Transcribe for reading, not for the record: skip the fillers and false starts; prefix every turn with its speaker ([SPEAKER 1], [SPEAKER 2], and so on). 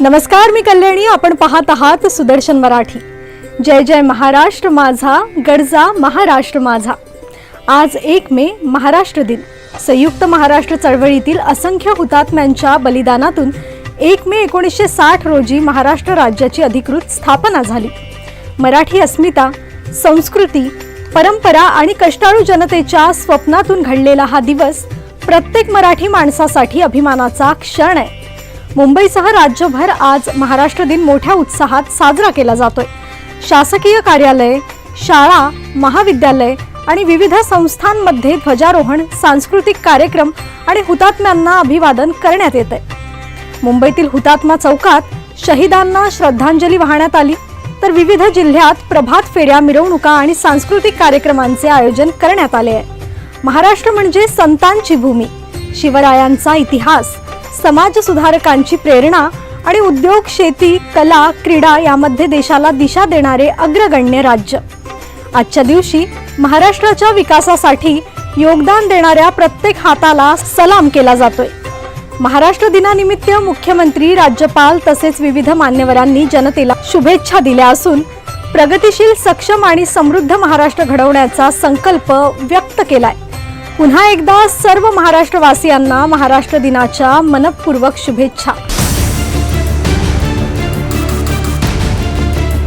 [SPEAKER 1] नमस्कार, मी कल्याणी. आपण पाहत आहात सुदर्शन मराठी. जय जय महाराष्ट्र माझा, गरजा महाराष्ट्र माझा. आज 1 मे महाराष्ट्र दिन. संयुक्त महाराष्ट्र चळवळीतील असंख्य हुतात्म्यांच्या बलिदानातून 1 मे 1960 रोजी महाराष्ट्र राज्याची अधिकृत स्थापना झाली. मराठी अस्मिता, संस्कृती, परंपरा आणि कष्टाळू जनतेच्या स्वप्नातून घडलेला हा दिवस प्रत्येक मराठी माणसासाठी अभिमानाचा क्षण आहे. मुंबईसह राज्यभर आज महाराष्ट्र दिन मोठ्या उत्साहात साजरा केला जातोय. शासकीय कार्यालय, शाळा, महाविद्यालय आणि विविध संस्थांमध्ये ध्वजारोहण, सांस्कृतिक कार्यक्रम आणि हुतात्म्यांना अभिवादन करण्यात येते. मुंबईतील हुतात्मा चौकात शहीदांना श्रद्धांजली वाहण्यात आली, तर विविध जिल्ह्यात प्रभात फेऱ्या, मिरवणुका आणि सांस्कृतिक कार्यक्रमांचे आयोजन करण्यात आले आहे. महाराष्ट्र म्हणजे संतांची भूमी, शिवरायांचा इतिहास, समाज सुधारकांची प्रेरणा आणि उद्योग, शेती, कला, क्रीडा यामध्ये देशाला दिशा देणारे अग्रगण्य राज्य. आजच्या दिवशी महाराष्ट्राच्या विकासासाठी योगदान देणाऱ्या प्रत्येक हाताला सलाम केला जातोय. महाराष्ट्र दिनानिमित्त मुख्यमंत्री, राज्यपाल तसेच विविध मान्यवरांनी जनतेला शुभेच्छा दिल्या असून प्रगतिशील, सक्षम आणि समृद्ध महाराष्ट्र घडवण्याचा संकल्प व्यक्त केलाय. पुन्हा एकदा सर्व महाराष्ट्रवासियांना महाराष्ट्र दिनाच्या मनपूर्वक शुभेच्छा.